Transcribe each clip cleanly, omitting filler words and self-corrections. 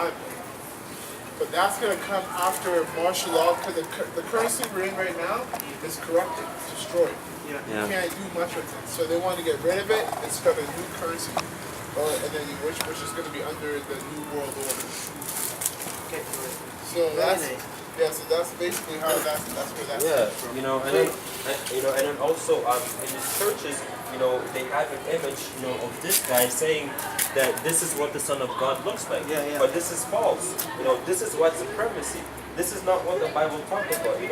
Bible. But that's going to come after martial law, because the currency we're in right now is corrupted, destroyed. Yeah. You can't do much with it. So they want to get rid of it and start a new currency, and then which is going to be under the New World Order. Okay. So Very that's nice. yeah. So that's basically how that's where that's Yeah, coming from. you know, and then and then also in these churches, you know, they have an image, you know, of this guy saying that this is what the Son of God looks like. Yeah, yeah. But this is false. You know, this is white supremacy. This is not what the Bible talks about. You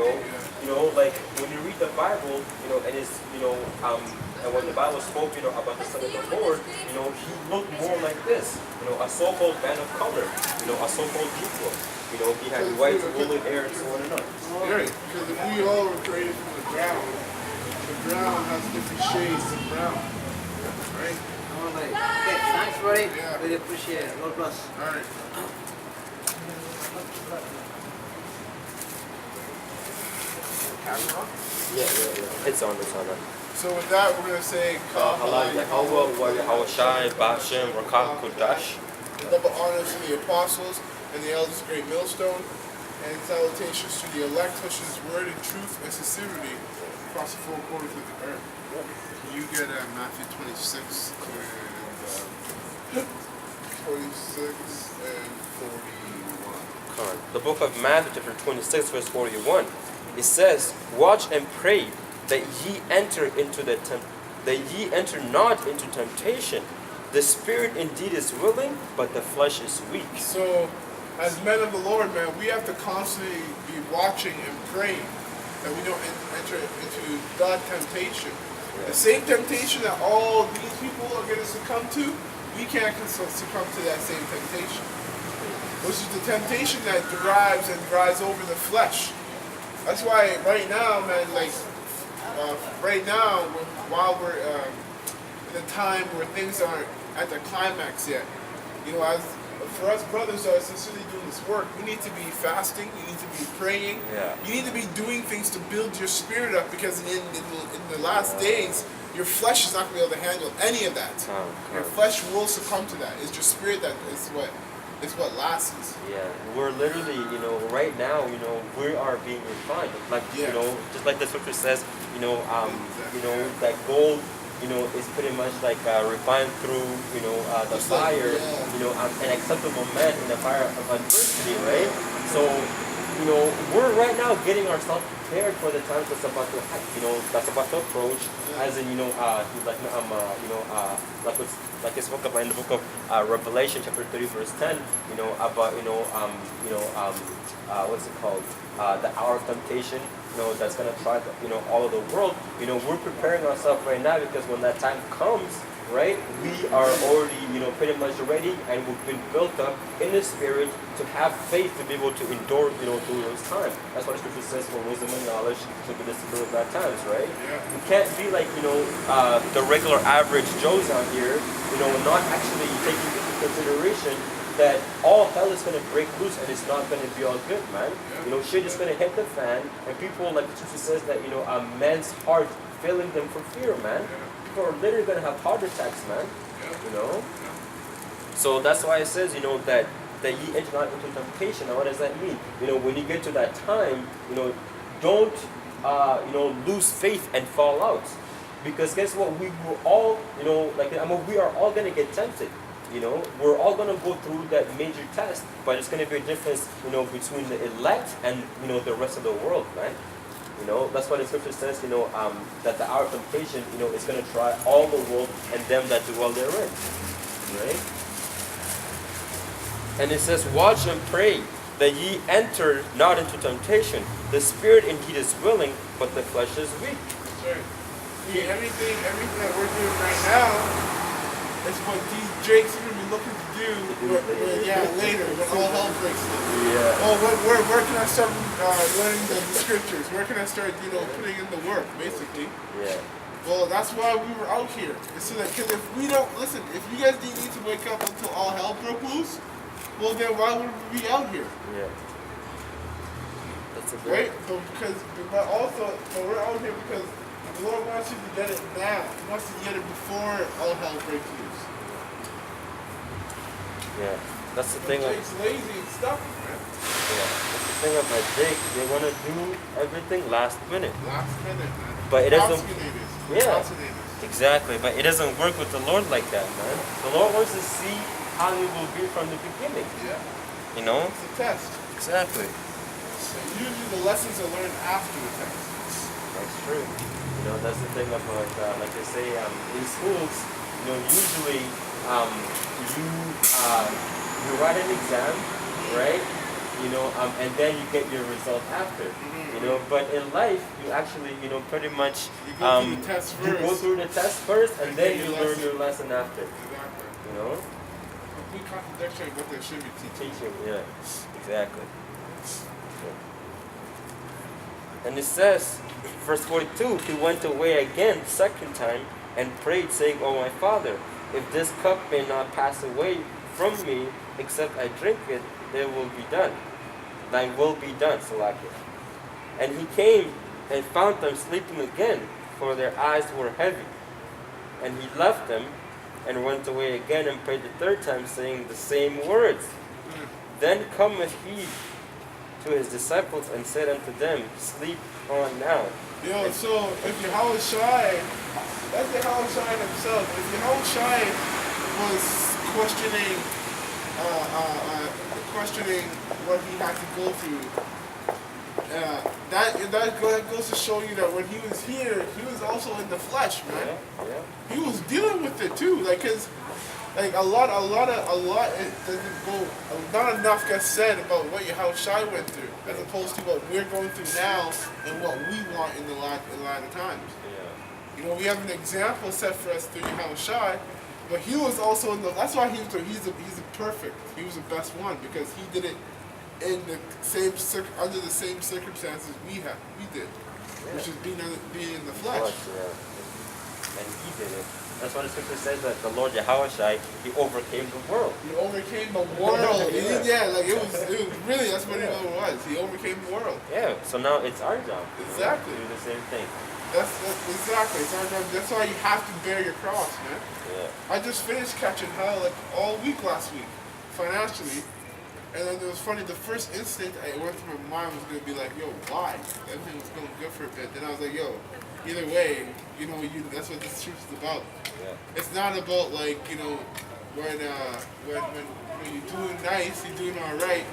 know, like when you read the Bible, you know, and it's, you know, and when the Bible spoke, you know, about the Son of the Lord, you know, he looked more like this. You know, a so-called man of color. You know, a so-called Negro. You know, he had white woolly hair and so on and on. Right, because if we all were created from the ground has different shades of brown. Right? All right. Okay, thanks, buddy. Yeah. Really appreciate it. God bless. All right. Camera on? Yeah. It's on. So with that, we're gonna say Allah Yahweh wa Yahushai Bashem Rakah Kodash. double honors to the apostles and the elders of Great Millstone, and salutations to the elect, which is word and truth and sincerity across the four corners of the earth. Can you get Matthew 26 and 26 and 41? The book of Matthew, chapter 26, verse 41. It says, "Watch and pray that ye enter not into temptation. The spirit indeed is willing, but the flesh is weak." So, as men of the Lord, man, we have to constantly be watching and praying that we don't enter into God temptation. The same temptation that all these people are going to succumb to, we can't succumb to that same temptation. Which is the temptation that derives and drives over the flesh. That's why right now, man, like, right now, while we're in a time where things aren't at the climax yet, you know, as for us brothers that are sincerely doing this work, we need to be fasting, you need to be praying, you need to be doing things to build your spirit up, because in the last days, your flesh is not going to be able to handle any of that. Your flesh will succumb to that. It's your spirit that is what lasts. Yeah, we're literally, you know, right now, you know, we are being refined. Like, you know, just like the scripture says, you know, that gold, you know, is pretty much like refined through, you know, the fire, you know, an acceptable man in the fire of adversity, right? So, you know, we're right now getting ourselves prepared for the times that's about to, you know, that's about to approach. As in, you know, like it's spoken about in the book of Revelation, chapter 30, verse 10. You know, about what's it called? The hour of temptation. You know, that's gonna try, you know, all of the world. You know, we're preparing ourselves right now, because when that time comes, right, we are already, you know, pretty much ready, and we've been built up in the spirit to have faith to be able to endure, you know, through those times. That's what the scripture says, for wisdom and knowledge to be the spirit of that times, right? We can't be like, you know, the regular average Joes out here, you know, not actually taking into consideration that all hell is going to break loose, and it's not going to be all good, man. You know, shit is going to hit the fan, and people, like the scripture says, that, you know, a man's heart failing them for fear, man. People are literally going to have heart attacks, man. You know? So that's why it says, you know, that ye enter not into temptation. Now, what does that mean? You know, when you get to that time, you know, don't, you know, lose faith and fall out. Because guess what? We will all, you know, like, I mean, we are all going to get tempted. You know, we're all going to go through that major test, but it's going to be a difference, you know, between the elect and, you know, the rest of the world, man. You know, that's why the scripture says, you know, that the hour of temptation, you know, is going to try all the world and them that dwell therein. Right? And it says, "Watch and pray that ye enter not into temptation. The spirit indeed is willing, but the flesh is weak." Sure. See, everything that we're doing right now is what these Drakes are going to be looking to do later, when all hell breaks loose. Oh, where can I start learning the scriptures? Where can I start, you know, putting in the work, basically? Well, that's why we were out here. It's so that, because if we don't, listen, if you guys didn't need to wake up until all hell broke loose, well then why would we be out here? That's a right? But also, we're out here because the Lord wants you to get it now. He wants you to get it before all hell breaks loose. That's the But thing. Jake's lazy and stuff, man. Yeah, that's the thing about Jake. They want to do everything last minute. Last minute, man. But it doesn't. Procrastinators. Yeah. Procrastinators. Exactly, but it doesn't work with the Lord like that, man. The Lord wants to see how you will be from the beginning. Yeah. You know? It's a test. Exactly. And usually the lessons are learned after the test. That's true. You know, that's the thing about, like they say, in schools, you know, usually you write an exam, right? You know, and then you get your result after. You know, but in life, you actually, you know, pretty much You go through the test you go first. through the test first, and And then get you your learn lesson. your lesson after. Exactly. You know, Complete contradiction of what they should be teaching. teaching, yeah, exactly. And it says, verse 42, he went away again second time and prayed, saying, "Oh my Father, if this cup may not pass away from me, except I drink it, it will be done. Thy will be done, Salakia." And he came and found them sleeping again, for their eyes were heavy. And he left them and went away again and prayed the third time, saying the same words. Then cometh he to his disciples and said unto them, "Sleep on now." Yo, so if Yahweh Shai, that's Yahweh Shai himself. If Yahweh Shai was questioning what he had to go through, that goes to show you that when he was here, he was also in the flesh, man. Yeah. He was dealing with it too, like his, like a lot. It doesn't go. Not enough gets said about what Yahweh Shai went through, as opposed to what we're going through now and what we want in the latter times. Yeah. You know, we have an example set for us through Yahweh Shai, but he was also in the. That's why he's a perfect. He was the best one because he did it in the same under the same circumstances we did, which is being in the flesh. Yeah. And he did it. That's why the scripture says that the Lord Yahushua, he overcame the world. He overcame the world. Like it was really, that's what it was. He overcame the world. Yeah. So now it's our job. Exactly. To do the same thing. That's exactly. It's our job. That's why you have to bear your cross, man. Yeah. I just finished catching hell like all week last week, financially. And then it was funny, the first instinct I went through my mind was going to be like, yo, why? Everything was going good for a bit. Then I was like, yo, either way, you know, that's what this truth is about. Yeah. It's not about like, you know, when you're doing nice, you're doing all right,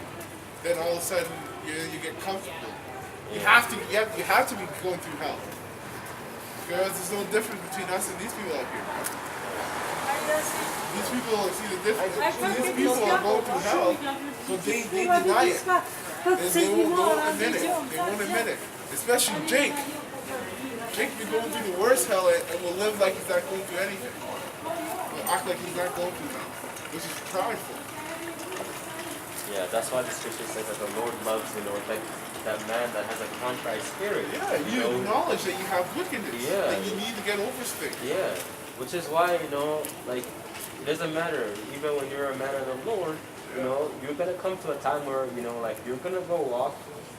then all of a sudden you get comfortable. You have to be going through hell. Because there's no difference between us and these people out here. These people, see the difference. These people are going through hell, but they deny it. And they won't admit it. They won't admit it. Especially Jake. Jake be going through the worst hell and will live like he's not going through anything. Will act like he's not going through hell. Which is prideful. Yeah, that's why the scripture says that the Lord loves, you know, like that man that has a contrite spirit. Yeah, you know? acknowledge that you have wickedness. Yeah. That you need to get over things. Yeah, which is why, you know, like, it doesn't matter. Even when you're a man of the Lord, you know, you're going to come to a time where, you know, like, you're going to go off,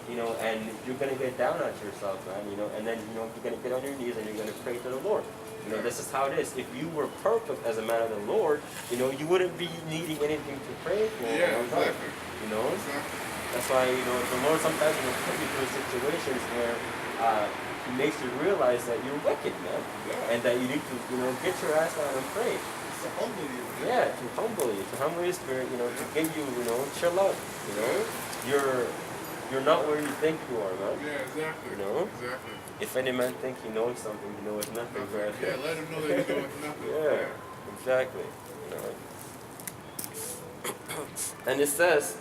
you know, and you're going to get down at yourself, man, you know, and then, you know, you're going to get on your knees and you're going to pray to the Lord. You know, this is how it is. If you were perfect as a man of the Lord, you know, you wouldn't be needing anything to pray for. Yeah, exactly. You know? Exactly. That's why, you know, the Lord sometimes will put you through situations where he makes you realize that you're wicked, man. Yeah. And that you need to, you know, get your ass down and pray. It's to humble you. Man. Yeah, to humble your spirit, you know, to get you, you know, chill out. You know? You're not where you think you are, man. Yeah, exactly. You know? Exactly. If any man think he knows something, he knows nothing. Right? Yeah, let him know that he knows nothing. Yeah, exactly. You know. And it says,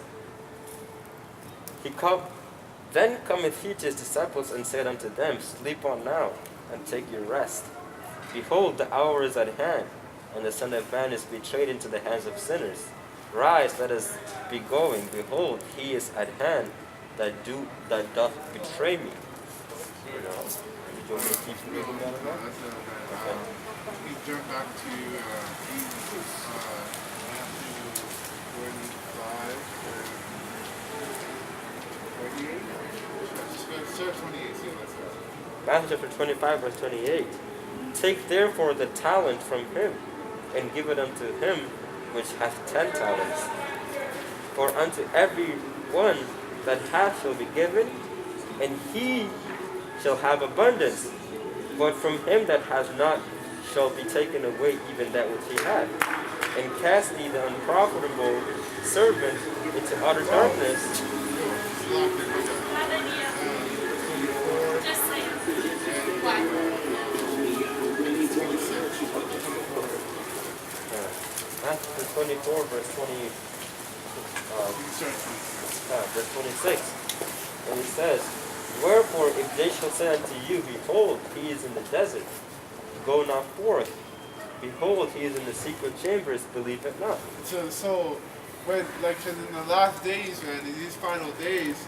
then cometh he to his disciples and said unto them, "Sleep on now, and take your rest. Behold, the hour is at hand, and the Son of Man is betrayed into the hands of sinners. Rise, let us be going. Behold, he is at hand that doth betray me." You know, did you want me to keep reading that No, again? that's not bad. We jump back to Matthew 25 or 28. Start 28. See what that says. Matthew chapter 25, verse 28. "Take therefore the talent from him, and give it unto him which hath 10 talents. For unto every one that hath shall be given, and he shall have abundance. But from him that hath not shall be taken away even that which he hath. And cast ye the unprofitable servant into utter darkness. Just say why. Matthew 24, verse 20, verse 26. And it says, Wherefore, if they shall say unto you, Behold, he is in the desert, go not forth. Behold, he is in the secret chambers, believe it not. So when, like in the last days, man, in these final days,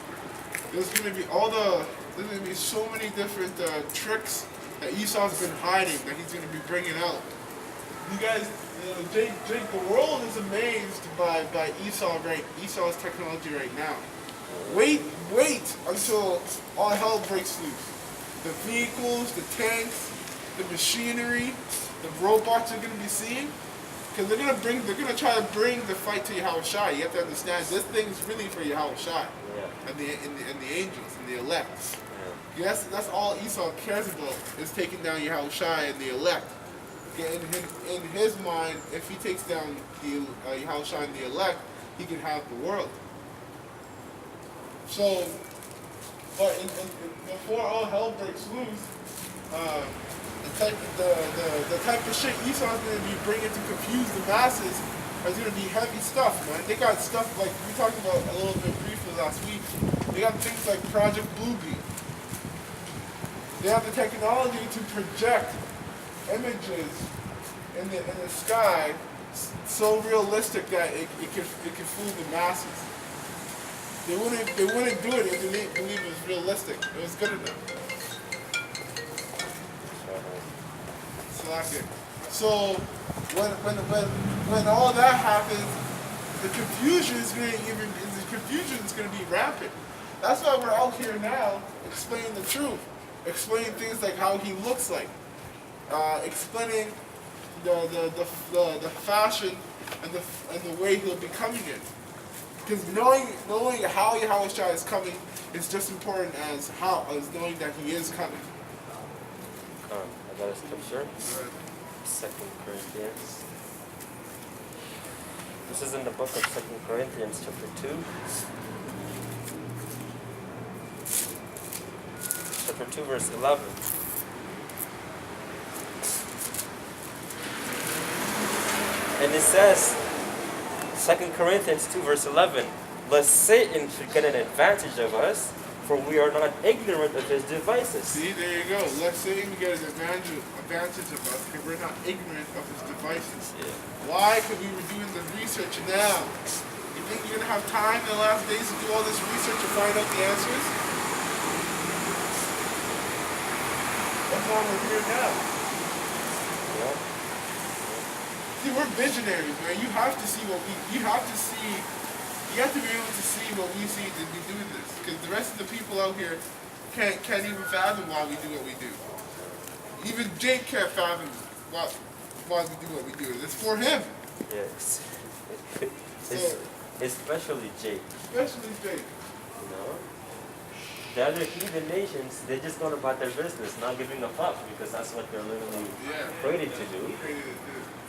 there's gonna be there's gonna be so many different tricks that Esau's been hiding that he's gonna be bringing out. You guys, Jake, the world is amazed by Esau's technology right now. Wait until all hell breaks loose. The vehicles, the tanks, the machinery, the robots you're gonna be seeing, because they're gonna try to bring the fight to Yahushua. You have to understand this thing is really for Yahushua and the angels and the elect. Yes, that's all Esau cares about is taking down Yahushua and the elect. In his mind, if he takes down the Yahushua and the elect, he can have the world. So, but before all hell breaks loose, the type of shit Esau's going to be bringing to confuse the masses is going to be heavy stuff, man. They got stuff like we talked about a little bit briefly last week. They got things like Project Bluebeam. They have the technology to project images in the sky so realistic that it can fool the masses. They wouldn't do it if they didn't believe it was realistic. It was good enough. So when all that happens, the confusion is going to be rampant. That's why we're out here now explaining the truth, explaining things like how he looks like, explaining the fashion and the way he'll be coming in. Because knowing how Yahushua is coming is just important as knowing that he is coming. I got a scripture. 2 Corinthians. This is in the book of 2 Corinthians, chapter 2. Chapter 2, verse 11. And it says, 2 Corinthians 2, verse 11, Lest Satan should get an advantage of us, for we are not ignorant of his devices. See, there you go. Let Satan get an advantage of us because we're not ignorant of his devices. Yeah. Why? Because we were doing the research now. You think you're going to have time in the last days to do all this research to find out the answers? That's why we're here now. Yeah. See, we're visionaries, man. You have to see you have to be able to see what we see to be doing this. Because the rest of the people out here can't even fathom why we do what we do. Even Jake can't fathom why we do what we do. It's for him. Yes. So, Especially Jake. especially Jake. You know? The other heathen nations, they're just going about their business, not giving a fuck, because that's what they're literally created to do.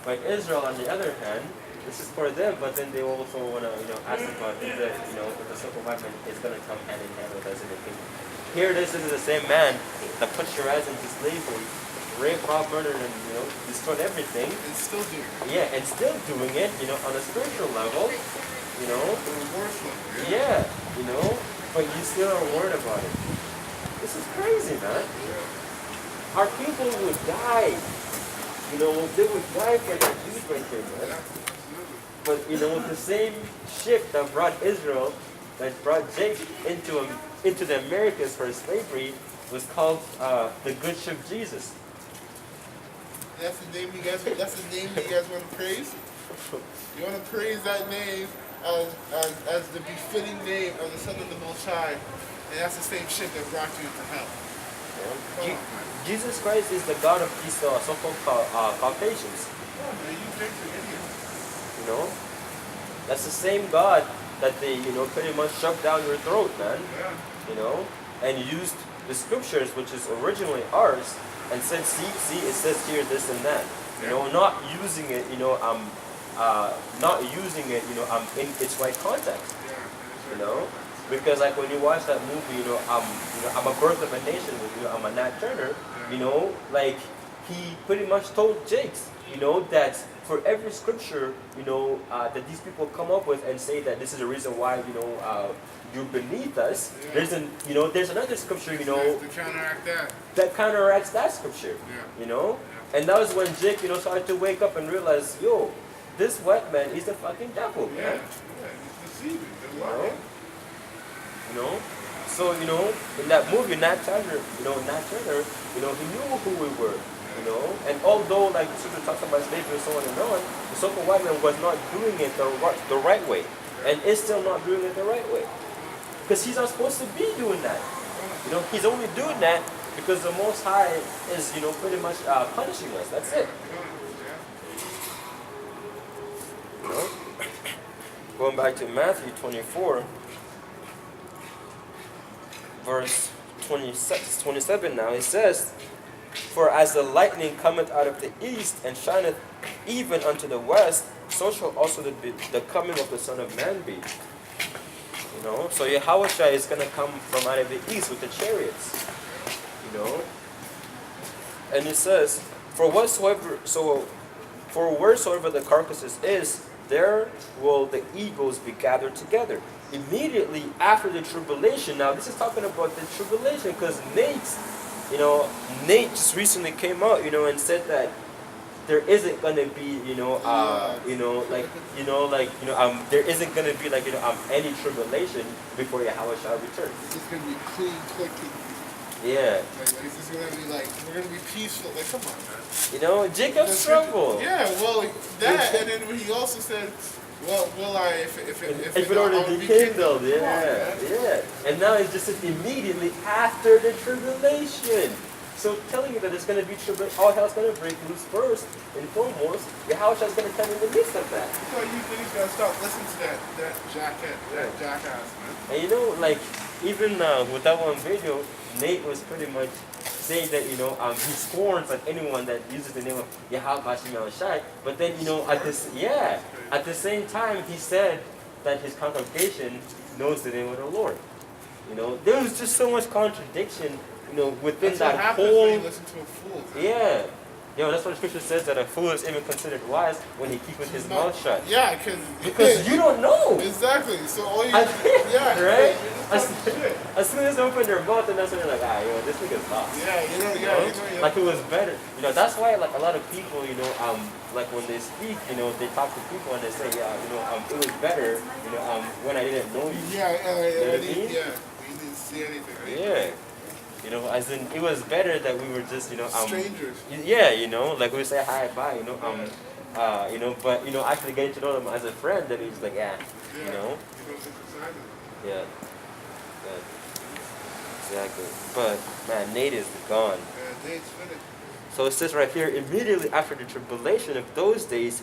But Israel, on the other hand, this is for them, but then they also want to, ask about if the simple weapon is going to come hand in hand with us in the kingdom. Here, this is the same man that put Shiraz into slavery, raped, robbed, murdered, and destroyed everything. And still doing it. Yeah, and still doing it, on a spiritual level, The rewards level. yeah, but you still are worried about it. This is crazy, man. Our people would die. They would die for that dude right there, man. But the same ship that brought Israel, that brought Jake into the Americas for slavery, was called the Good Ship Jesus. That's the name you guys want to praise? You want to praise that name as the befitting name of the Son of the Most High, and that's the same ship that brought you into hell. Jesus Christ is the God of these so-called Caucasians. Oh, man, you think you're idiots. That's the same God that they, pretty much shoved down your throat, man. Yeah. And used the scriptures, which is originally ours, and said, see, it says here this and that. Not using it, not using it, in its right context. Because like when you watch that movie, I'm a Birth of a Nation with I'm a Nat Turner, like he pretty much told Jakes, that for every scripture, that these people come up with and say that this is the reason why, you're beneath us. Yeah. There's another scripture, To counteract that. that counteracts that scripture. Yeah. And that was when Jake, started to wake up and realize, yo, this white man is the fucking devil, Yeah. man. Yeah. He's deceiving. They're You know? lying. So, in that movie, Nat Turner, he knew who we were, and although, like, the scripture talks about slavery and so on and on, the so-called white man was not doing it the right way, and is still not doing it the right way. Because he's not supposed to be doing that. He's only doing that because the Most High is, pretty much punishing us. That's it. Going back to Matthew 24, verse 27 now, it says, "For as the lightning cometh out of the east and shineth even unto the west, so shall also the coming of the Son of Man be." So Yahushua is going to come from out of the east with the chariots. And it says, for wheresoever the carcasses is, there will the eagles be gathered together. Immediately after the tribulation. Now this is talking about the tribulation, because Nate just recently came out, and said that there isn't gonna be, there isn't gonna be any tribulation before Yahweh shall return. It's just gonna be clean, clicking. Yeah. It's just gonna be we're gonna be peaceful. Come on, man. Jacob struggled. Yeah, well, that, and then he also said, well, will I, if it already be kindled, yeah. And now it's just immediately after the tribulation. So telling you that it's going to be tribulation, all hell's going to break loose first and foremost. Yahushua's going to come in the midst of that. That's why you think gotta stop listening to that jackass, man. And even with that one video, Nate was pretty much saying that, he scorns anyone that uses the name of Yahweh Bashim Shai. But then, at the same time, he said that his congregation knows the name of the Lord. There was just so much contradiction, within That's that what whole. when you listen to a fool. Man. Yeah. That's what the scripture says, that a fool is even considered wise when he keepeth his mouth shut. Yeah, Because you don't know. Exactly. So all you, Right? right? As soon as they open their mouth, and that's when they're like, this nigga's lost. Yeah. Like it was better. That's why a lot of people, when they speak, they talk to people and they say, it was better, when I didn't know you. We didn't see anything. Right? Yeah. As in, it was better that we were just, strangers. Yeah, we would say hi, bye, but, actually getting to know them as a friend, then he's like, Yeah. Exactly. But, man, Nate is gone. Yeah, Nate's finished. So it says right here, immediately after the tribulation of those days,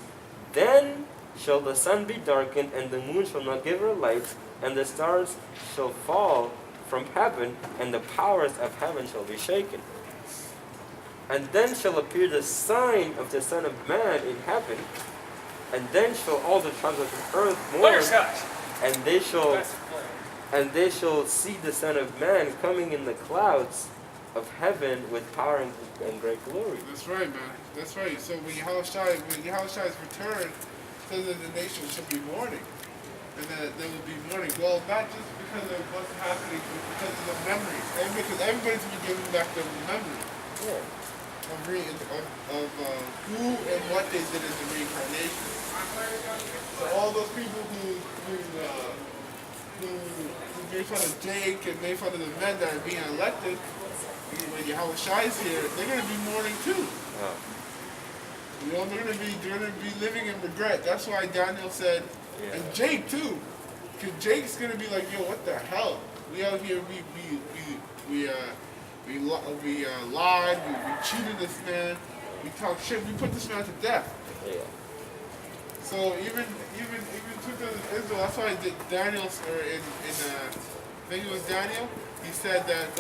then shall the sun be darkened, and the moon shall not give her light, and the stars shall fall from heaven, and the powers of heaven shall be shaken. And then shall appear the sign of the Son of Man in heaven, and then shall all the tribes of the earth mourn, and they shall see the Son of Man coming in the clouds of heaven with power and great glory. That's right, man. That's right. So when Yahushua's return, says that the nation should be mourning, and that there will be mourning. Well, not just because of what's happening, but because of the memories. Because everybody's been giving back the memory of who and what they did in the reincarnation. So all those people who made fun of Jake and made fun of the men that are being elected, when Yahushua's here, they're going to be mourning too. They're going to be living in regret. That's why Daniel said, and Jake too, because Jake's going to be like, yo, what the hell? We out here, we lied, we cheated this man, we talked shit, we put this man to death. So even took Israel. That's why Daniel, or I think it was Daniel. He said that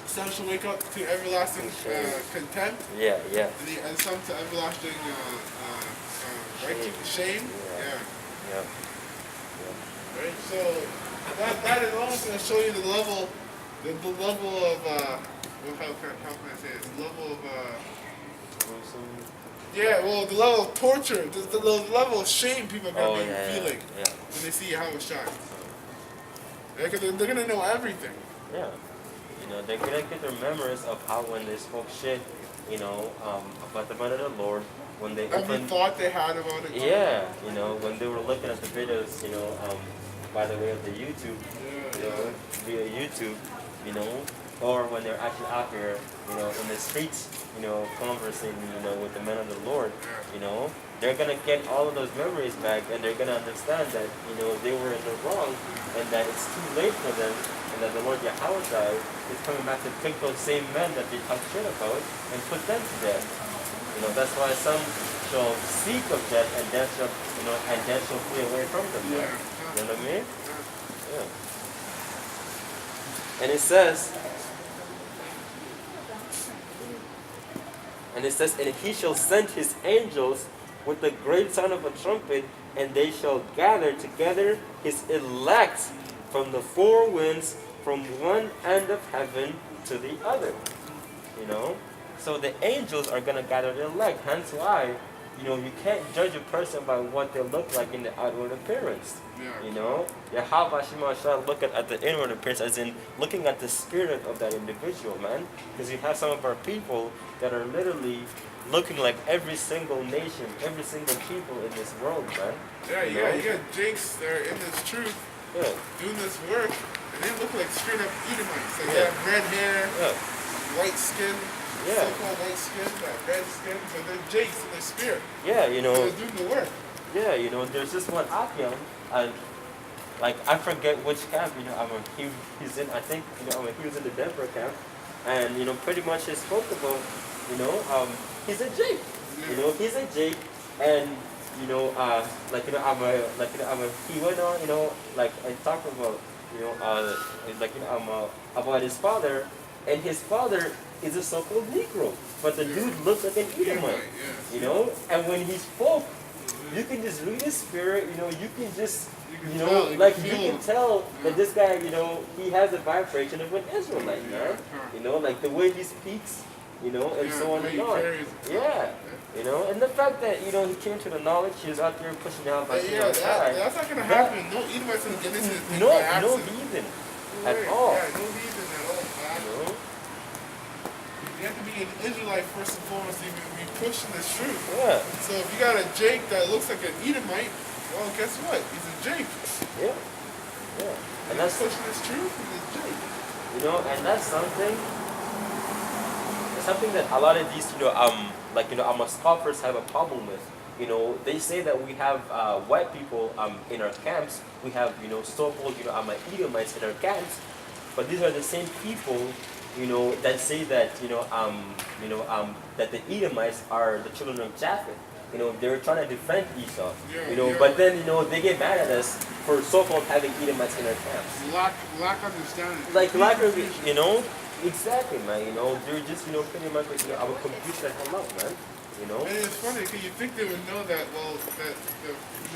some shall wake up to everlasting contempt, Yeah, yeah, and some to everlasting shame. Yeah. yeah. Right. So that is also going to show you the level, the level of well, how can I say it? The level of yeah, well, the level of torture, the level of shame people are going to be feeling when they see Yahweh Shai. They're going to know everything. Yeah. You know, they're gonna get their memories of how when they spoke shit, you know, about the man of the Lord, when they Every opened, thought they had about it. yeah, you know, when they were looking at the videos, you know, by the way of the YouTube, you know, via YouTube, you know, or when they're actually out here, you know, in the streets, you know, conversing, you know, with the men of the Lord, you know, they're gonna get all of those memories back, and they're gonna understand that, you know, they were in the wrong, and that it's too late for them, and that the Lord Yahweh is coming back to pick those same men that they talk shit about and put them to death. You know, that's why some shall seek of death, and death shall, you know, and death shall flee away from them. You know what I mean? Yeah. And it says, and he shall send his angels with the great sound of a trumpet, and they shall gather together his elect from the four winds, from one end of heaven to the other. You know? So the angels are going to gather the elect. Hence why, you know, you can't judge a person by what they look like in the outward appearance. You know? Yahweh Shema shall look at the inward appearance, as in looking at the spirit of that individual, man. Because you have some of our people that are literally looking like every single nation, every single people in this world, man. You got Jakes that are in this truth, doing this work, and they look like straight up Edomites. Like they have red hair, white skin, so-called white skin, red skin. So they're Jakes in their spirit. Yeah, you know. So they're doing the work. Yeah, you know, there's this one Akyam, and like I forget which camp, you know, he's in, I think, you know, he was in the Denver camp, and you know, pretty much he spoke about, you know, he's a Jake. You know, he's a Jake, and you know, like you know, he went on, you know, like and talked about, you know, like you know, about his father, and his father is a so-called Negro, but the dude looked like an Edomite, you know, and when he spoke, you can just read his spirit, you know, you can just, you know, like you can tell that this guy, you know, he has a vibration of an Israelite, man. You know, like the way he speaks, you know, and so on and on. Yeah. You know, and the fact that, you know, he came to the knowledge, he was out there pushing out by that's not going to happen. No Edomites going to get into this. No heathen at all. Yeah, no heathen at all, man. You know? You have to be an Israelite first and foremost to even be pushing this truth. Yeah. So if you got a Jake that looks like an Edomite, well, guess what? He's a Jake. Yeah. Yeah. And that's pushing this truth, he's a Jake. You know, and that's something that a lot of these, you know, like, you know, scoffers have a problem with. You know, they say that we have white people in our camps. We have, you know, so-called, you know, Edomites in our camps. But these are the same people, you know, that say that, that the Edomites are the children of Japheth. You know, they're trying to defend Esau. You know, but then, you know, they get mad at us for so-called having Edomites in our camps. Lack understanding. Like lack of, you know, exactly, man. You know, they're just, you know, pretty much, you know, I would confuse the hell up, man. You know. And it's funny because you think they would know that. Well, they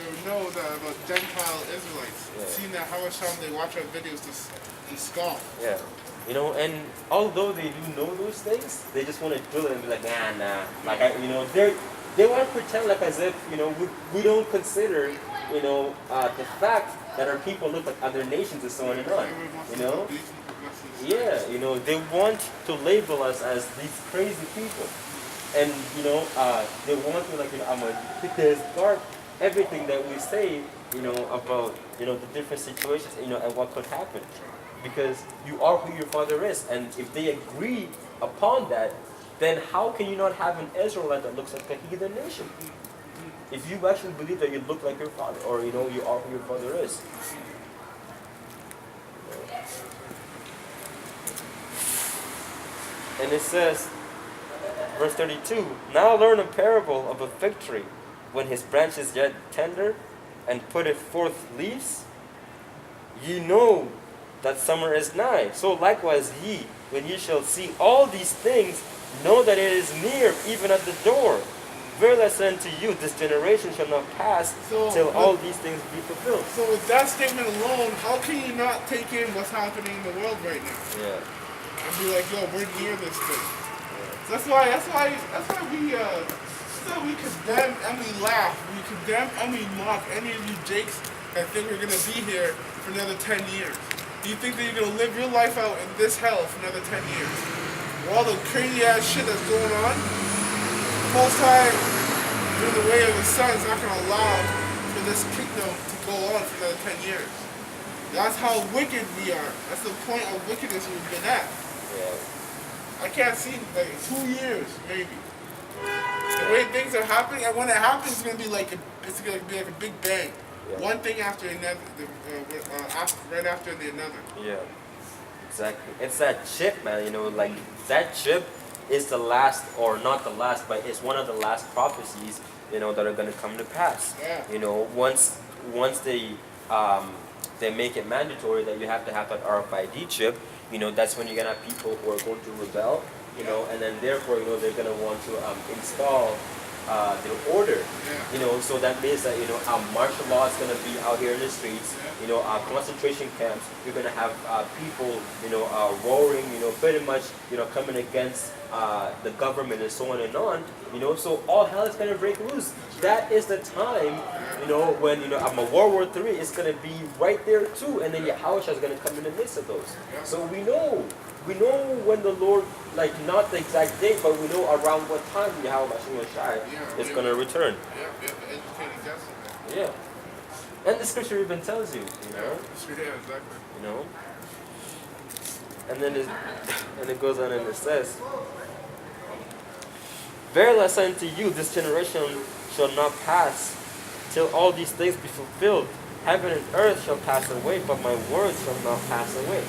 would know that about Gentile Israelites. Seeing that how much time they watch our videos to scoff. Yeah. You know, and although they do know those things, they just want to drill it and be like, nah. Like, you know, they want to pretend like as if, you know, we don't consider, you know, the fact that our people look like other nations and so on and on. You know? Yeah, you know, they want to label us as these crazy people. And, you know, they want to, like, you know, discard everything that we say, you know, about, you know, the different situations, you know, and what could happen. Because you are who your father is. And if they agree upon that, then how can you not have an Israelite that looks like a heathen nation? If you actually believe that you look like your father, or, you know, you are who your father is. And it says, verse 32, now learn a parable of a fig tree. when his branch is yet tender, and putteth forth leaves, ye know that summer is nigh. So likewise ye, when ye shall see all these things, know that it is near, even at the door. Verily I say unto you, this generation shall not pass till all these things be fulfilled. So with that statement alone, how can you not take in what's happening in the world right now? Yeah. And be like, yo, we're near this thing. So that's why we condemn and we laugh. We condemn and we mock any of you jakes that think we're gonna be here for another 10 years. Do you think that you're gonna live your life out in this hell for another 10 years? With all the crazy ass shit that's going on, most time through the way of the Son is not gonna allow for this kingdom to go on for another 10 years. That's how wicked we are. That's the point of wickedness we've been at. Yeah. I can't see like 2 years, maybe. The way things are happening, and when it happens, it's gonna be like a big bang. Yeah. One thing after another, right after the another. Yeah. Exactly. It's that chip, man. You know, like that chip is the last, or not the last, but it's one of the last prophecies, you know, that are gonna come to pass. Yeah. You know, once they make it mandatory that you have to have that RFID chip, you know, that's when you're gonna have people who are going to rebel, you know, and then therefore, you know, they're gonna want to install their order, you know, so that means that, you know, martial law is gonna be out here in the streets, you know, concentration camps. You're gonna have people, you know, roaring, you know, pretty much, you know, coming against the government and so on, you know, so all hell is gonna break loose. That is the time, you know, when, you know, World War III is gonna be right there too, and then Yahushua is gonna come in the midst of those. So we know when the Lord, like not the exact date, but we know around what time Yahushua is gonna return. Yeah. And the scripture even tells you, you know. Yeah, exactly. You know? And then it goes on and it says, Verily I say unto you, this generation shall not pass till all these things be fulfilled. Heaven and earth shall pass away, but my words shall not pass away.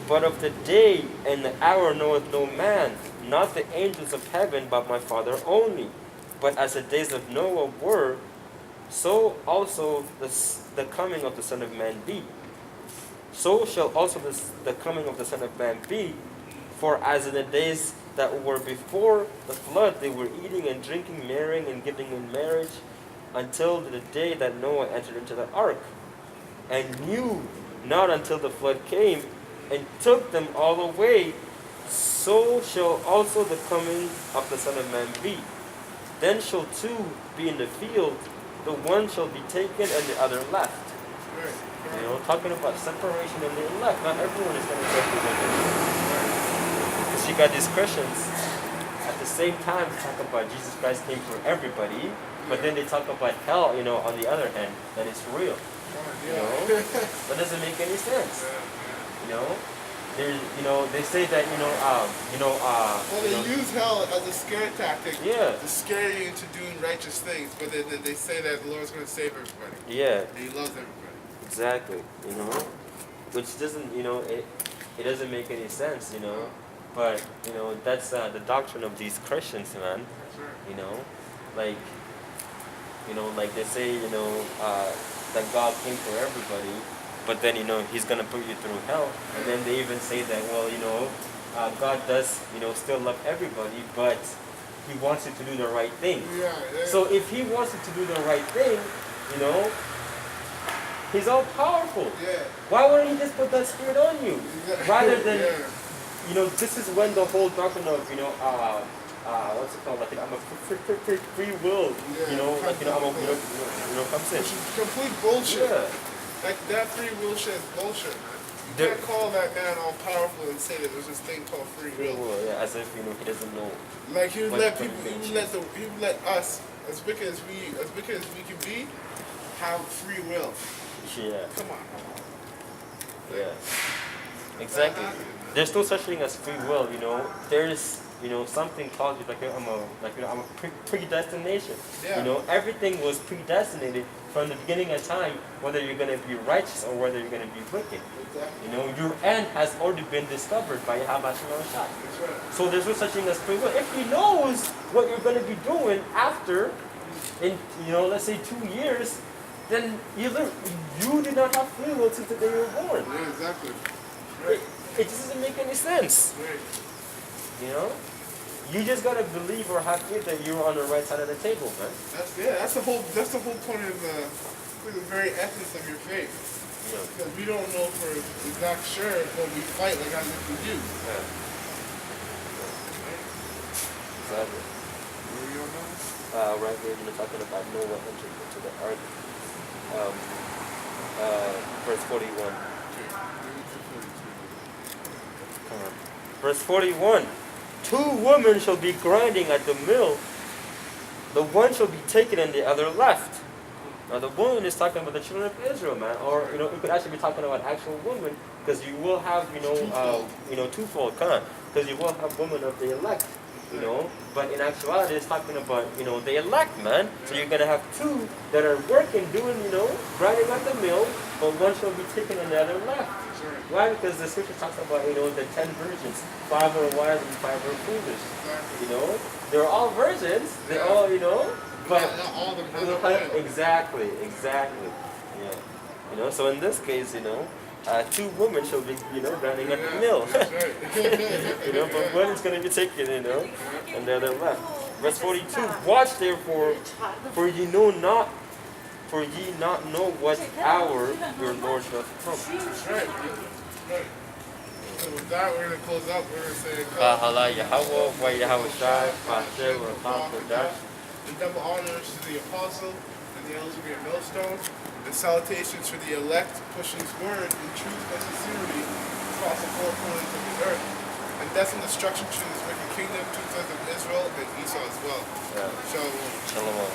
But of the day and the hour knoweth no man, not the angels of heaven, but my Father only. But as the days of Noah were, so also the coming of the Son of Man be. So shall also the coming of the Son of Man be. For as in the days that were before the flood, they were eating and drinking, marrying and giving in marriage, until the day that Noah entered into the ark, and knew not until the flood came, and took them all away. So shall also the coming of the Son of Man be. Then shall two be in the field, the one shall be taken and the other left. You know, talking about separation and the elect. Not everyone is going to go through that. Because you got these Christians at the same time talk about Jesus Christ came for everybody, but then they talk about hell, you know, on the other hand, that it's real. You know? That doesn't make any sense. You know? They say that, well, they use hell as a scare tactic to scare you into doing righteous things, but then they say that the Lord's going to save everybody. Yeah. And He loves everybody. Exactly. You know? Which doesn't, you know, it doesn't make any sense, you know? But, you know, that's the doctrine of these Christians, man. You know? Like they say, you know, that God came for everybody, but then, you know, He's going to put you through hell. And then they even say that, well, you know, God does, you know, still love everybody, but He wants you to do the right thing. Yeah. So if He wants you to do the right thing, you know, He's all powerful. Yeah. Why wouldn't He just put that spirit on you? Rather than, Yeah. you know, this is when the whole doctrine of, you know, what's it called? Like, I'm a free will. Yeah, you know, like, you know, I'm a, comes you know, comes in. Which is complete bullshit. Yeah. Like, that free will shit is bullshit, man. You There- can't call that man all powerful and say that there's this thing called free Free will. will, yeah, as if, you know, He doesn't know. Like, He would What let people, things He would let us, as wicked as we can be, have free will. Yeah. Come on. Yeah. Exactly. There's no such thing as free will, you know. There's, you know, something called I'm a predestination. Yeah. You know, everything was predestinated from the beginning of time, whether you're going to be righteous or whether you're going to be wicked. Exactly. You know, your end has already been discovered by Yahweh Shai. That's right. So there's no such thing as free will. If He knows what you're going to be doing after, in let's say 2 years, then you did not have free will since the day you were born. Yeah, exactly. It, Right. it just doesn't make any sense. Right. You know? You just gotta believe or have faith that you're on the right side of the table, man. That's the whole point of the very essence of your faith. Yeah. Because we don't know for exact sure, but we fight like as if we do. Yeah. Right? Exactly. Where are we on now? Right here, talking about Noah entered into the ark. Verse 41. Okay. Come on. Verse 41. 2 women shall be grinding at the mill. The one shall be taken and the other left. Now the woman is talking about the children of Israel, man. Or, it could actually be talking about actual women, because you will have, twofold, because you will have women of the elect, But in actuality, it's talking about, the elect, man. So you're going to have 2 that are working, doing, grinding at the mill, but one shall be taken and the other left. Why? Because the scripture talks about, the 10 virgins. 5 are wise and 5 are foolish. Exactly. They're all virgins. They all, but Not all of them have the oil. exactly. Yeah. So in this case, 2 women shall be, grinding at the mill. That's right. But one is going to be taken, and the other left. Verse 42. Watch therefore, for ye not know what hour your Lord shall come. That's right. Right. So with that, we're going to close up. We're going to say, Bahala Yahweh, wa Yahweh Shai, Pasher, Rapakodash. the double honors to the apostle and the elders of your millstone, and salutations for the elect, pushing his word in truth and sincerity across the four corners of the earth, and death and destruction to this wicked kingdom, 2/3 of Israel and Esau as well. Yeah. So, Shalom.